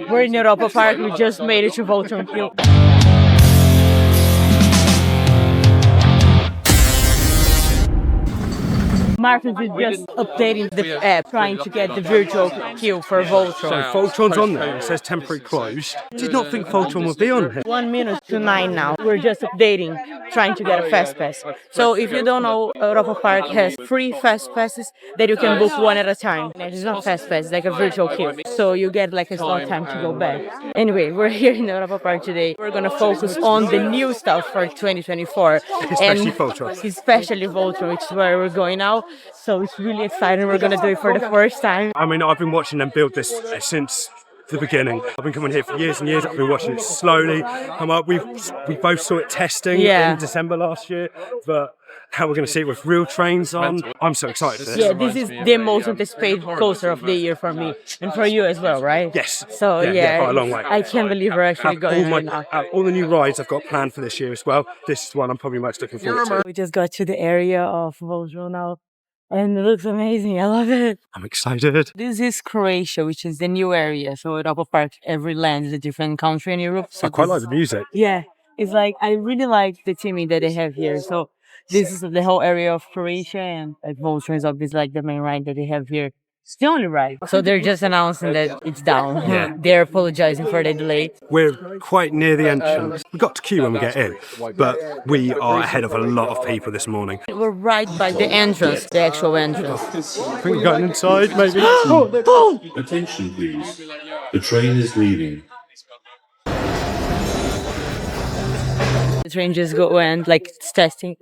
We're in Europa Park. We just made it to Voltron Nevera. Marcus is just updating the app, trying to get the virtual queue for Voltron. So Voltron's on there, it says temporary closed. Did not think Voltron would be on here. 1 minute to 9 now. We're just updating, trying to get a fast pass. So if you don't know, Europa Park has 3 fast passes that you can book one at a time. It's not fast pass, it's like a virtual queue. So you get like a slot time to go back. Anyway, we're here in Europa Park today. We're gonna focus on the new stuff for 2024. Especially Voltron. Especially Voltron, which is where we're going now. So it's really exciting. We're gonna do it for the first time. I mean, I've been watching them build this since the beginning. I've been coming here for years and years. I've been watching it slowly come up. We both saw it testing in December last year, but now we're going to see it with real trains on. I'm so excited for this. Yeah, this is the most anticipated coaster of the year for me and for you as well, right? Yes. So yeah quite a long way. I can't believe we're actually going right now. All the new rides I've got planned for this year as well. This is one I'm probably most looking forward to. We just got to the area of Voltron now. And it looks amazing. I love it. I'm excited. This is Croatia, which is the new area. So Europa Park, every land is a different country in Europe. So I quite like the music. Yeah, it's like, I really like the theming that they have here. So this is the whole area of Croatia, and like Voltron is obviously like the main ride that they have here. It's the only ride. So they're just announcing that it's down. Yeah. They're apologizing for the delay. We're quite near the entrance. We've got to queue when we get in, but we are ahead of a lot of people this morning. We're right by the entrance, the actual entrance. I think we're going inside, maybe. Attention, please. The train is leaving. The train just went like it's testing.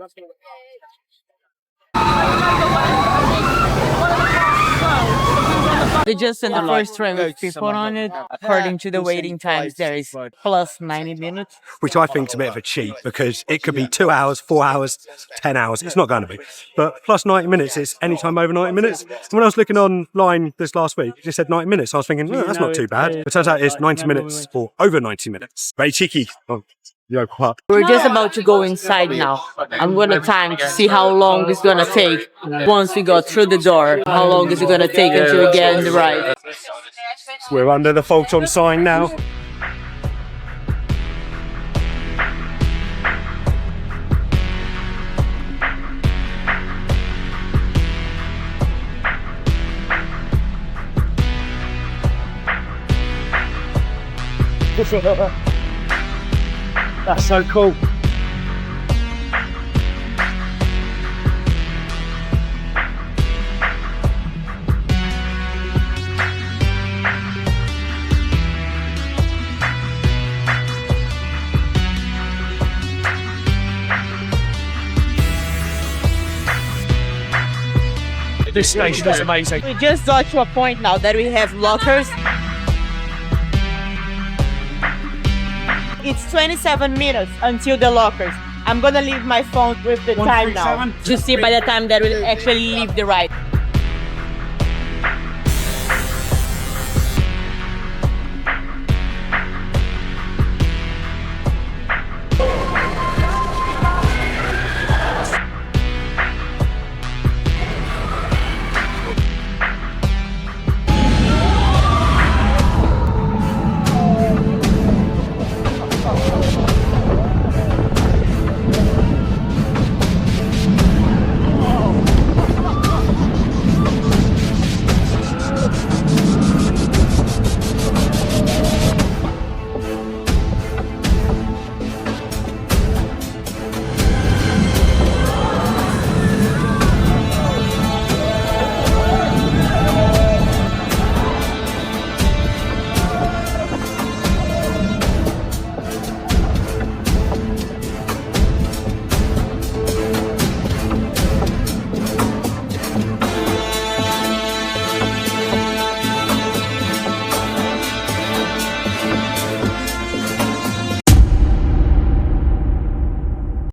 They just sent the first train with people on it. According to the waiting times, there is plus 90 minutes. Which I think is a bit of a cheat because it could be 2 hours, 4 hours, 10 hours. It's not going to be. But plus 90 minutes is any time over 90 minutes. And when I was looking online this last week, it just said 90 minutes. I was thinking, that's not too bad. It turns out it's 90 minutes or over 90 minutes. Very cheeky. We're just about to go inside now. I'm gonna time to see how long it's gonna take once we go through the door. How long is it gonna take until we get in the ride? We're under the Voltron sign now. That's so cool. This station is amazing. We just got to a point now that we have lockers. It's 27 minutes until the lockers. I'm gonna leave my phone with the time now to see by the time that we'll actually leave the ride.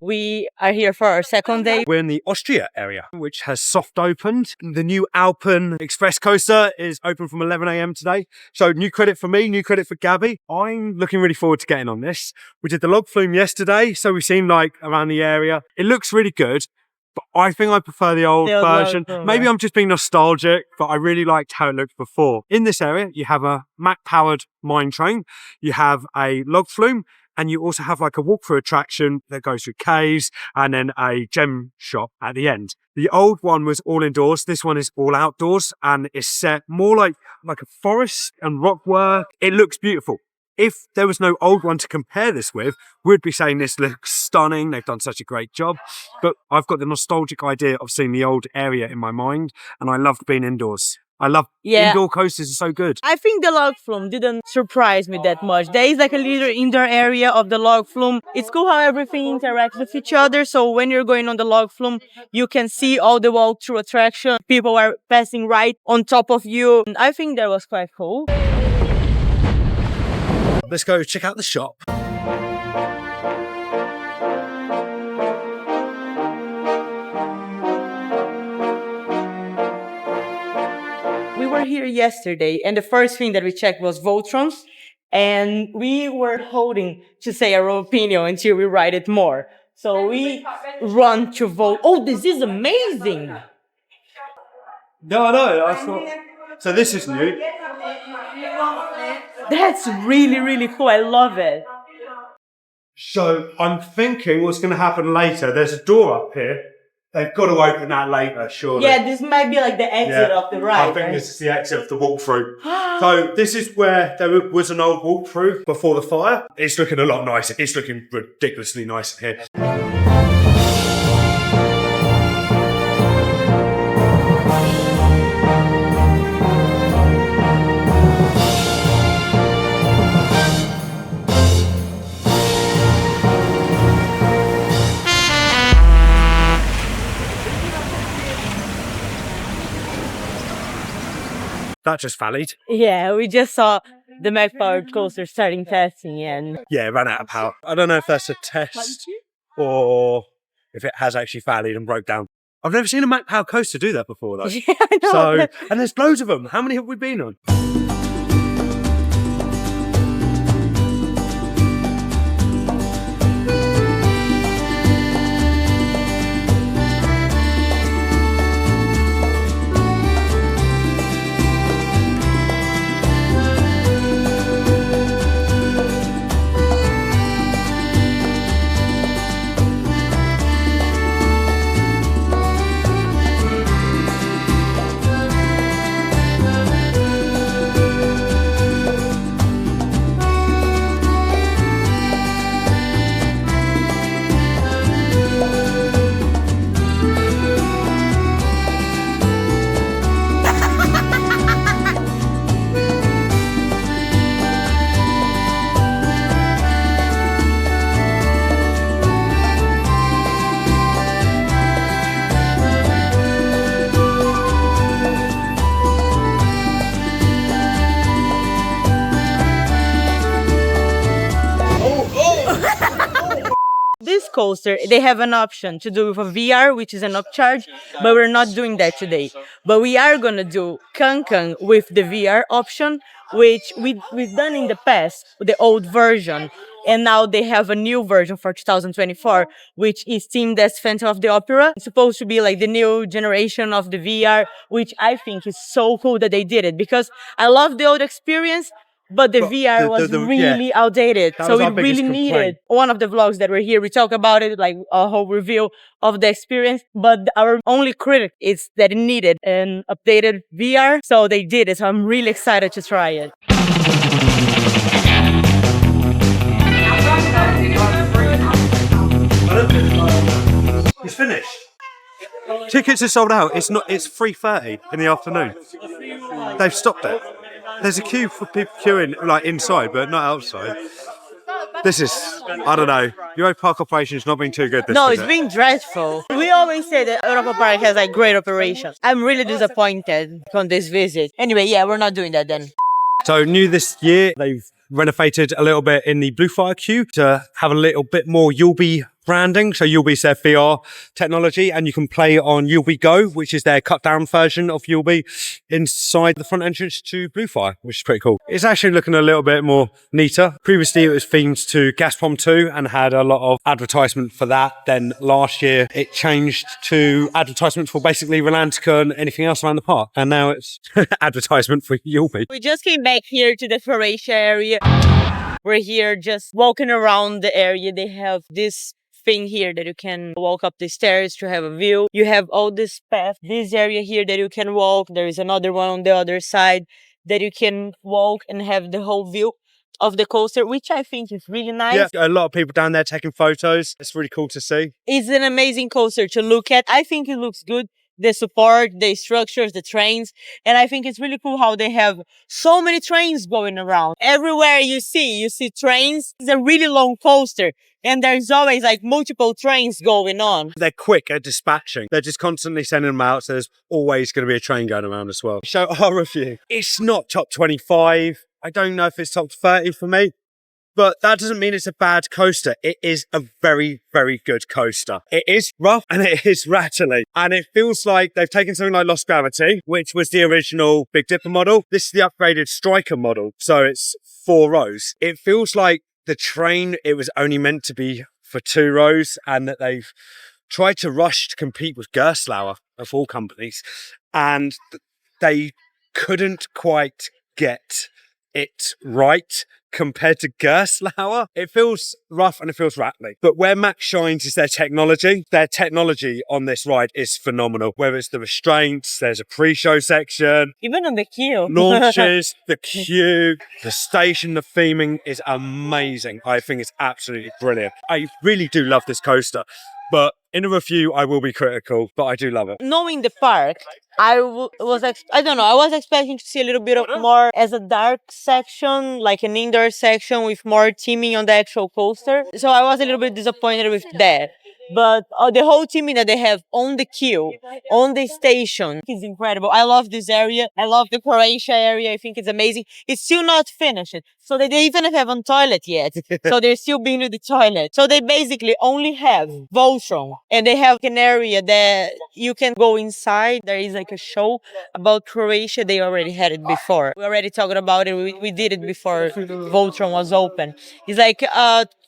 We are here for our second day. We're in the Austria area, which has soft opened. The new Alpin Express coaster is open from 11 AM today. So new credit for me, new credit for Gabby. I'm looking really forward to getting on this. We did the Log Flume yesterday, so we've seen like around the area. It looks really good. But I think I prefer the old version. Log Flume, Maybe yeah. I'm just being nostalgic, but I really liked how it looked before. In this area, you have a Mack-powered mine train, you have a log flume, and you also have like a walkthrough attraction that goes through caves and then a gem shop at the end. The old one was all indoors. This one is all outdoors and it's set more like a forest and rock work. It looks beautiful. If there was no old one to compare this with, we'd be saying this looks stunning. They've done such a great job. But I've got the nostalgic idea of seeing the old area in my mind, and I loved being indoors. I love indoor coasters are so good. I think the log flume didn't surprise me that much. There is like a little indoor area of the log flume. It's cool how everything interacts with each other. So when you're going on the log flume, you can see all the walkthrough attraction. People are passing right on top of you. And I think that was quite cool. Let's go check out the shop. We were here yesterday, and the first thing that we checked was Voltron, and we were holding to say our opinion until we ride it more. So we run to Volt. Oh, this is amazing! No, I thought. So this is new. That's really, really cool. I love it. So I'm thinking what's going to happen later. There's a door up here. They've got to open that later, surely. Yeah, this might be like the exit of the ride. I think this is the exit of the walkthrough. So this is where there was an old walkthrough before the fire. It's looking a lot nicer. It's looking ridiculously nice here. That just valid. Yeah, we just saw the Mack-powered coaster starting testing and... Yeah, it ran out of power. I don't know if that's a test or if it has actually valid and broke down. I've never seen a Mack-powered coaster do that before though. Yeah, I know. So, and there's loads of them. How many have we been on? This coaster, they have an option to do with a VR, which is an upcharge, but we're not doing that today. But we are going to do CanCan with the VR option, which we've done in the past, the old version. And now they have a new version for 2024, which is themed as Phantom of the Opera. It's supposed to be like the new generation of the VR, which I think is so cool that they did it, because I love the old experience, but the VR was really outdated. So we really needed one of the vlogs that were here. We talk about it, like a whole review of the experience. But our only critic is that it needed an updated VR. So they did it. So I'm really excited to try it. It's finished. Tickets are sold out. It's 3:30 in the afternoon. They've stopped it. There's a queue for people queuing like inside, but not outside. This is, I don't know. Europa Park operation's not been too good this No, visit. it's been dreadful. We always say that Europa Park has like great operations. I'm really disappointed on this visit. Anyway, yeah, we're not doing that then. So new this year, they've renovated a little bit in the Blue Fire queue to have a little bit more Yomi branding. So Yulby is their VR technology, and you can play on Yulby Go, which is their cut down version of Yulby, inside the front entrance to Bluefire, which is pretty cool. It's actually looking a little bit more neater. Previously it was themed to Gazprom 2 and had a lot of advertisement for that. Then last year it changed to advertisement for basically Rolantica and anything else around the park, and now it's advertisement for Yulby. We just came back here to the Croatia area. We're here just walking around the area. They have this thing here that you can walk up the stairs to have a view. You have all this path, this area here that you can walk. There is another one on the other side that you can walk and have the whole view of the coaster, which I think is really nice. Yeah, a lot of people down there taking photos. It's really cool to see. It's an amazing coaster to look at. I think it looks good. The support, the structures, the trains. And I think it's really cool how they have so many trains going around. Everywhere you see trains. It's a really long coaster. And there's always like multiple trains going on. They're quick at dispatching. They're just constantly sending them out. So there's always going to be a train going around as well. So our review. It's not top 25. I don't know if it's top 30 for me. But that doesn't mean it's a bad coaster. It is a very, very good coaster. It is rough and it is rattly. And it feels like they've taken something like Lost Gravity, which was the original Big Dipper model. This is the upgraded Striker model. So it's 4 rows. It feels like the train, it was only meant to be for 2 rows, and that they've tried to rush to compete with Gerstlauer of all companies. And they couldn't quite get it right compared to Gerstlauer. It feels rough and it feels rattly. But where Max shines is their technology. Their technology on this ride is phenomenal. Whether it's the restraints, there's a pre-show section. Even on the queue. Launches, the queue, the station, the theming is amazing. I think it's absolutely brilliant. I really do love this coaster. But in a review, I will be critical, but I do love it. Knowing the park, I was expecting to see a little bit of more as a dark section, like an indoor section with more theming on the actual coaster. So I was a little bit disappointed with that. But the whole theming that they have on the queue, on the station, is incredible. I love this area. I love the Croatia area. I think it's amazing. It's still not finished. So they even haven't toilet yet. So they're still being with the toilet. So they basically only have Voltron. And they have an area that you can go inside. There is like a show about Croatia. They already had it before. We already talked about it. We did it before Voltron was open. It's like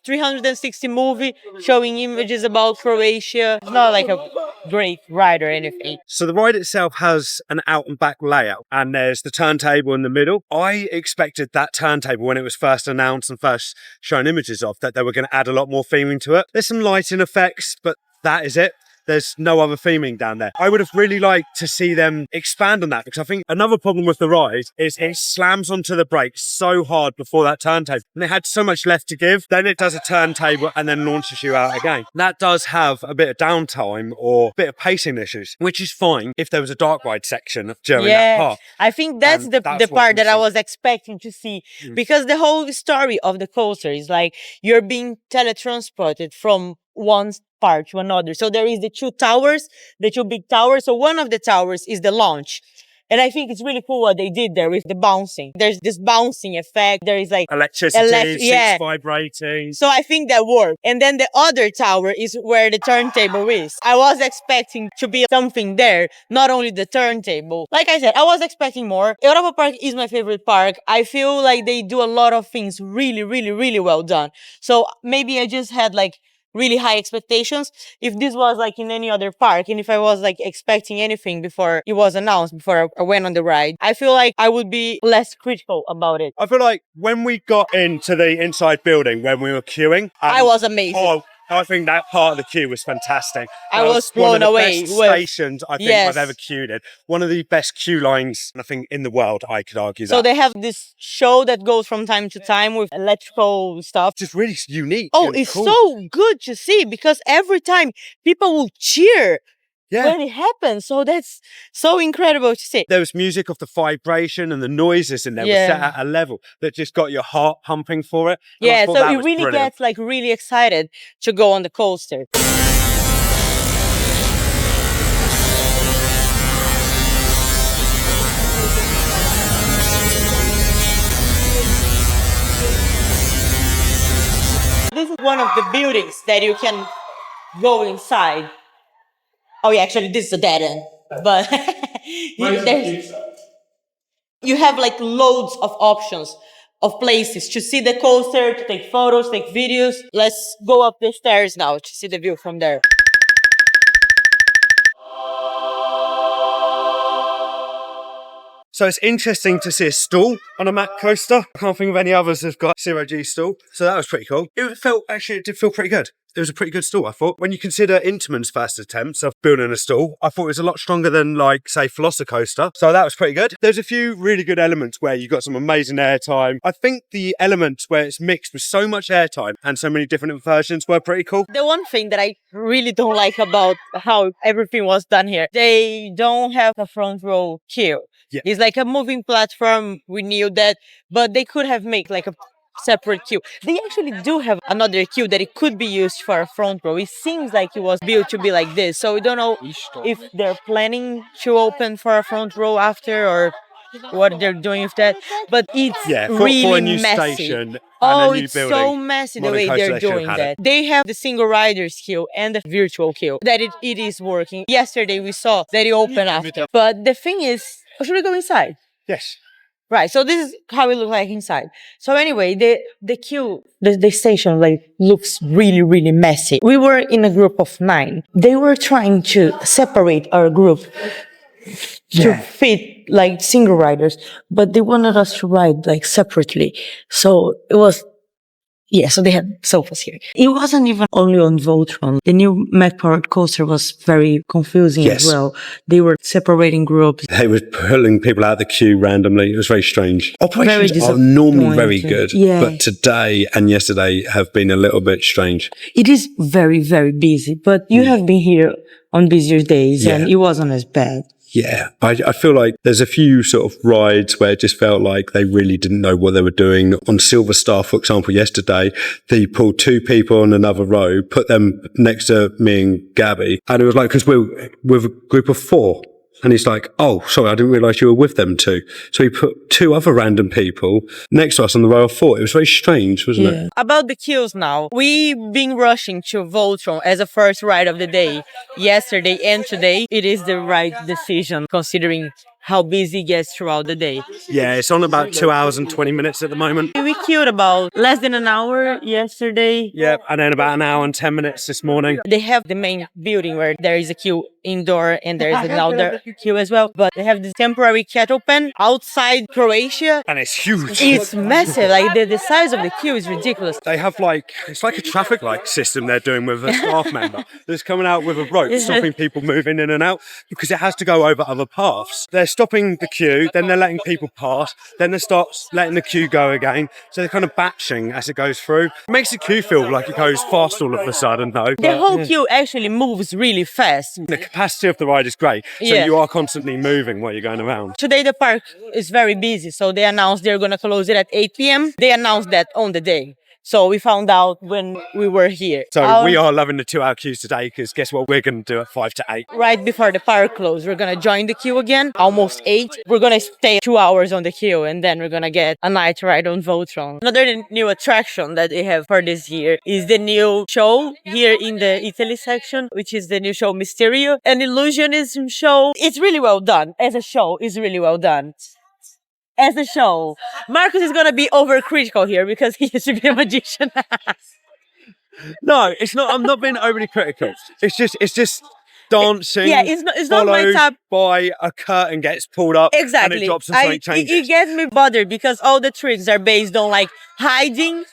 360 movie showing images about Croatia. It's not like a great ride or anything. So the ride itself has an out and back layout, and there's the turntable in the middle. I expected that turntable when it was first announced and first shown images of, that they were going to add a lot more theming to it. There's some lighting effects, but that is it. There's no other theming down there. I would have really liked to see them expand on that, because I think another problem with the ride is it slams onto the brakes so hard before that turntable, and it had so much left to give. Then it does a turntable and then launches you out again. That does have a bit of downtime or a bit of pacing issues, which is fine if there was a dark ride section during that part. I think that's the part that I was expecting to see, because the whole story of the coaster is like you're being teletransported from one part to another. So there is the 2 towers, the 2 big towers. So one of the towers is the launch. And I think it's really cool what they did there with the bouncing. There's this bouncing effect. There is like electricity, seats vibrating. So I think that worked. And then the other tower is where the turntable is. I was expecting to be something there, not only the turntable. Like I said, I was expecting more. Europa Park is my favorite park. I feel like they do a lot of things really, really, really well done. So maybe I just had like really high expectations. If this was like in any other park, and if I was like expecting anything before it was announced, before I went on the ride, I feel like I would be less critical about it. I feel like when we got into the inside building, when we were queuing, I was amazing. Oh, I think that part of the queue was fantastic. I was blown away. One of the best stations I think I've ever queued in. One of the best queue lines, I think, in the world, I could argue that. So they have this show that goes from time to time with electrical stuff. Just really unique. Oh, it's cool. So good to see, because every time people will cheer when it happens. So that's so incredible to see. There was music of the vibration and the noises in there was set at a level that just got your heart pumping for it. And so it really gets like really excited to go on the coaster. This is one of the buildings that you can go inside. Oh yeah, actually this is a dead end. But you have like loads of options of places to see the coaster, to take photos, take videos. Let's go up the stairs now to see the view from there. So it's interesting to see a stall on a Mack coaster. I can't think of any others that've got 0G stall. So that was pretty cool. It did feel pretty good. It was a pretty good stall, I thought. When you consider Intamin's first attempts of building a stall, I thought it was a lot stronger than, like, say, Velocicoaster. So that was pretty good. There's a few really good elements where you got some amazing airtime. I think the elements where it's mixed with so much airtime and so many different versions were pretty cool. The one thing that I really don't like about how everything was done here, they don't have a front row queue. Yeah. It's like a moving platform. We knew that, but they could have made like a separate queue. They actually do have another queue that it could be used for a front row. It seems like it was built to be like this. So we don't know if they're planning to open for a front row after or what they're doing with that. But it's really for a new messy. station. Oh, and a new it's building, so messy the way Coaster, they're they should have doing had that. it. They have the single riders queue and the virtual queue. That it is working. Yesterday we saw that it opened after. But the thing is, should we go inside? Yes. Right, so this is how it looks like inside. So anyway, the queue, the station like looks really, really messy. We were in a group of 9. They were trying to separate our group to fit like single riders, but they wanted us to ride like separately. So it was, so they had sofas here. It wasn't even only on Voltron. The new Macport coaster was very confusing as well. They were separating groups. They were pulling people out of the queue randomly. It was very strange. Operations Very are normally very disappointing. good, Yeah. but today and yesterday have been a little bit strange. It is very, very busy, but you have been here on busier days and it wasn't as bad. Yeah, I feel like there's a few sort of rides where it just felt like they really didn't know what they were doing. On Silver Star, for example, yesterday, they pulled 2 people on another row, put them next to me and Gabby. And it was like, because we're with a group of 4. And he's like, oh, sorry, I didn't realise you were with them too. So he put 2 other random people next to us on the row of 4. It was very strange, wasn't it? About the queues now, we've been rushing to Voltron as a first ride of the day. Yesterday and today, it is the right decision considering how busy it gets throughout the day. Yeah, it's on about 2 hours and 20 minutes at the moment. We queued about less than an hour yesterday. Yeah, and then about an hour and 10 minutes this morning. They have the main building where there is a queue indoor and there is an outdoor queue as well. But they have this temporary kettle pen outside Croatia. And it's huge. It's massive. Like the size of the queue is ridiculous. They have it's like a traffic light system they're doing with a staff member that's coming out with a rope, stopping people moving in and out because it has to go over other paths. They're stopping the queue, then they're letting people pass, then they start letting the queue go again. So they're kind of batching as it goes through. It makes the queue feel like it goes fast all of a sudden, though. The whole queue actually moves really fast. The capacity of the ride is great, so you are constantly moving while you're going around. Today the park is very busy, so they announced they're going to close it at 8 p.m. They announced that on the day. So we found out when we were here. So we are loving the 2-hour queues today because guess what we're going to do at 5 to 8? Right before the park closed, we're going to join the queue again, almost 8. We're going to stay 2 hours on the queue and then we're going to get a night ride on Voltron. Another new attraction that they have for this year is the new show here in the Italy section, which is the new show Misterio, an illusionism show. It's really well done. As a show, it's really well done. As a show. Marcus is going to be overcritical here because he used to be a magician. No, it's not. I'm not being overly critical. It's just dancing. Yeah, it's not my type. By a curtain gets pulled up. Exactly. And it drops and something changes. It gets me bothered because all the tricks are based on like hiding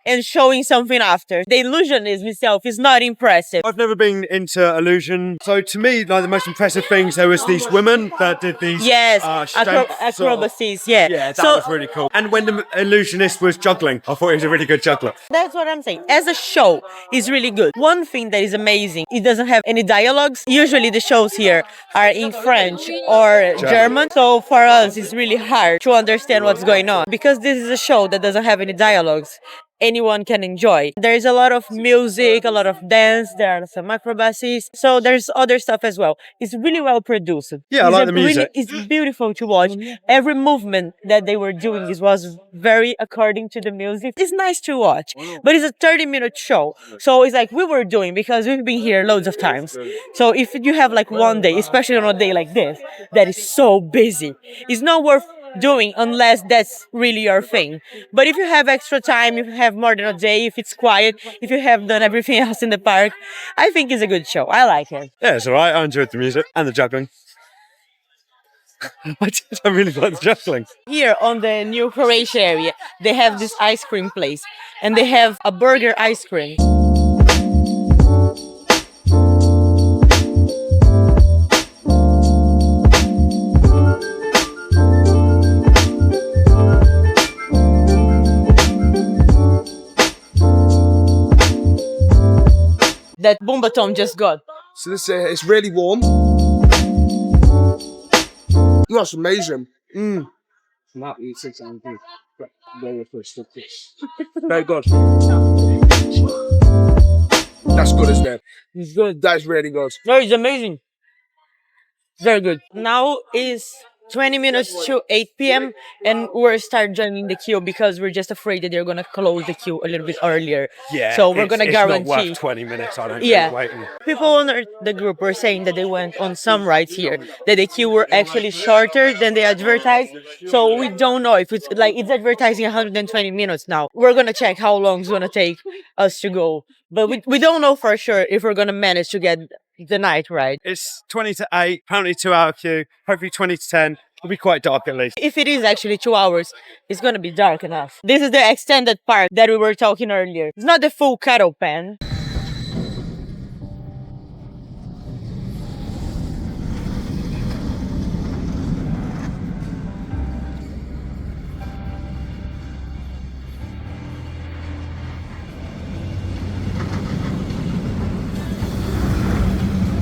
and showing something after. The illusionism itself is not impressive. I've never been into illusion. So to me, like the most impressive things, there was these women that did these acrobacies. Yeah, that was really cool. And when the illusionist was juggling, I thought he was a really good juggler. That's what I'm saying. As a show, it's really good. One thing that is amazing, it doesn't have any dialogues. Usually the shows here are in French or German. So for us, it's really hard to understand what's going on. Because this is a show that doesn't have any dialogues, anyone can enjoy. There's a lot of music, a lot of dance, there are some acrobacies, so there's other stuff as well. It's really well produced. Yeah, I like the music. It's beautiful to watch. Every movement that they were doing was very according to the music. It's nice to watch, but it's a 30-minute show. So it's like we were doing because we've been here loads of times. So if you have like one day, especially on a day like this, that is so busy, it's not worth doing unless that's really your thing. But if you have extra time, if you have more than a day, if it's quiet, if you have done everything else in the park, I think it's a good show. I like it. Yeah, it's alright. I enjoyed the music and the juggling. I really like the juggling. Here on the new Croatia area, they have this ice cream place and they have a burger ice cream. That Bomba Tom just got. So this it's really warm. That's amazing. Very good. That's good, isn't it? It's good. That's really good. No, it's amazing. Very good. Now is 20 minutes to 8 p.m. and we're start joining the queue because we're just afraid that they're gonna close the queue a little bit earlier. Yeah, so we're gonna it's guarantee. not worth 20 minutes. I don't Yeah. think waiting. People on the group were saying that they went on some rides here, that the queue were actually shorter than they advertised. So we don't know if it's like it's advertising 120 minutes now. We're gonna check how long it's gonna take us to go, but we don't know for sure if we're gonna manage to get the night ride. It's 20 to 8, apparently 2-hour queue, hopefully 20 to 10. It'll be quite dark at least. If it is actually 2 hours, it's gonna be dark enough. This is the extended part that we were talking earlier. It's not the full caravan.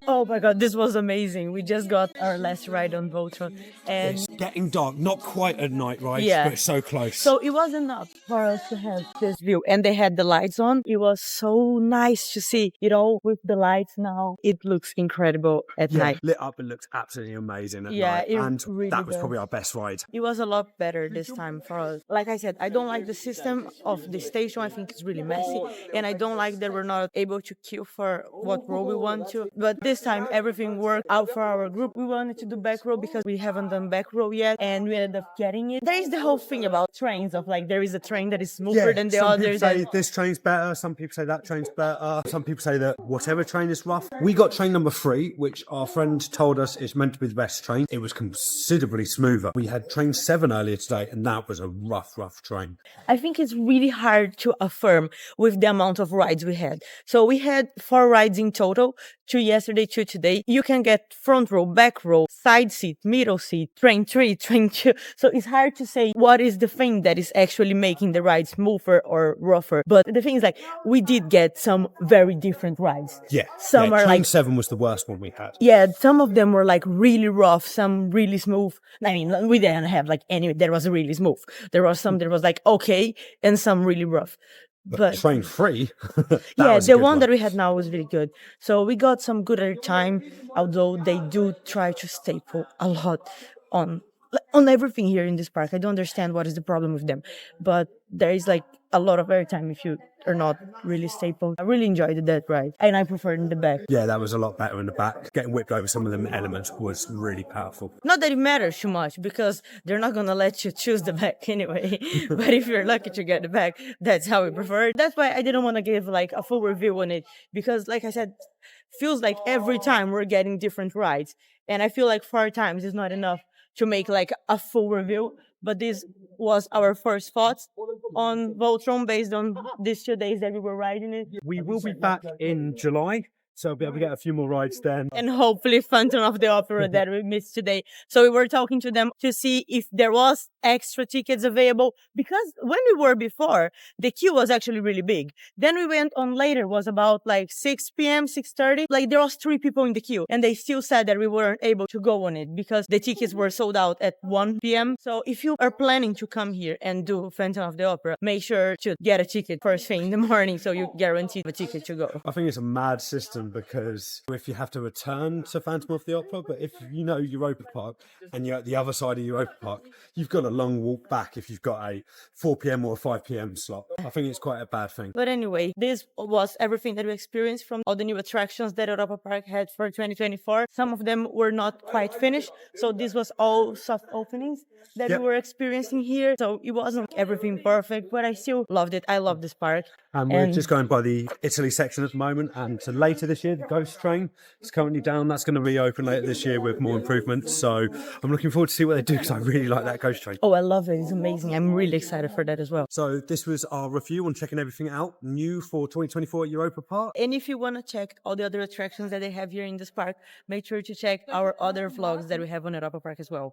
Oh my god, this was amazing. We just got our last ride on Voltron and It's getting dark, not quite a night ride, Yeah. but it's so close. so it was enough for us to have this view. And they had the lights on. It was so nice to see, with the lights now. It looks incredible at yeah, night. lit up, it looks absolutely amazing at Yeah, night. it And really that was does. probably our best ride. It was a lot better this time for us. Like I said, I don't like the system of the station. I think it's really messy. And I don't like that we're not able to queue for what row we want to. But this time, everything worked out for our group. We wanted to do back row because we haven't done back row yet. And we ended up getting it. There is the whole thing about trains of like, there is a train that is smoother than the some others. people say this train's better, some people say that train's better, some people say that whatever train is rough. We got train number 3, which our friend told us is meant to be the best train. It was considerably smoother. We had train 7 earlier today, and that was a rough train. I think it's really hard to affirm with the amount of rides we had. So we had 4 rides in total, 2 yesterday, 2 today. You can get front row, back row, side seat, middle seat, train 3, train 2. So it's hard to say what is the thing that is actually making the ride smoother or rougher. But the thing is like, we did get some very different rides. Yeah. Some are train like 7 was the worst one we had. Yeah, some of them were like really rough, some really smooth. I mean, we didn't have like any that was really smooth. There was some that was like okay, and some really rough. But train 3, yeah, the one that we had now was really good. So we got some good air time, although they do try to staple a lot on everything here in this park. I don't understand what is the problem with them, but there is like a lot of airtime if you are not really stapled. I really enjoyed that ride, and I preferred in the back. Yeah, that was a lot better in the back. Getting whipped over some of them elements was really powerful. Not that it matters too much because they're not gonna let you choose the back anyway. But if you're lucky to get the back, that's how we prefer it. That's why I didn't want to give like a full review on it because, like I said, feels like every time we're getting different rides, and I feel like 4 times is not enough to make like a full review. But this was our first thoughts on Voltron based on these 2 days that we were riding it. We will be back in July So I'll be able to get a few more rides then. And hopefully Phantom of the Opera that we missed today. So we were talking to them to see if there was extra tickets available, because when we were before, the queue was actually really big. Then we went on later, was about like 6 p.m., 6:30. Like there was 3 people in the queue, and they still said that we weren't able to go on it because the tickets were sold out at 1 p.m. So if you are planning to come here and do Phantom of the Opera, make sure to get a ticket first thing in the morning so you guarantee a ticket to go. I think it's a mad system because if you have to return to Phantom of the Opera, but if you know Europa Park and you're at the other side of Europa Park, you've got a long walk back if you've got a 4 p.m. or a 5 p.m. slot. I think it's quite a bad thing. But anyway, this was everything that we experienced from all the new attractions that Europa Park had for 2024. Some of them were not quite finished, so this was all soft openings that we were experiencing here. So it wasn't everything perfect, but I still loved it. I love this park. And we're just going by the Italy section at the moment. And so later this year, the Ghost Train is currently down. That's going to reopen later this year with more improvements. So I'm looking forward to see what they do because I really like that Ghost Train. Oh, I love it. It's amazing. I'm really excited for that as well. So this was our review on checking everything out new for 2024 at Europa Park. And if you want to check all the other attractions that they have here in this park, make sure to check our other vlogs that we have on Europa Park as well.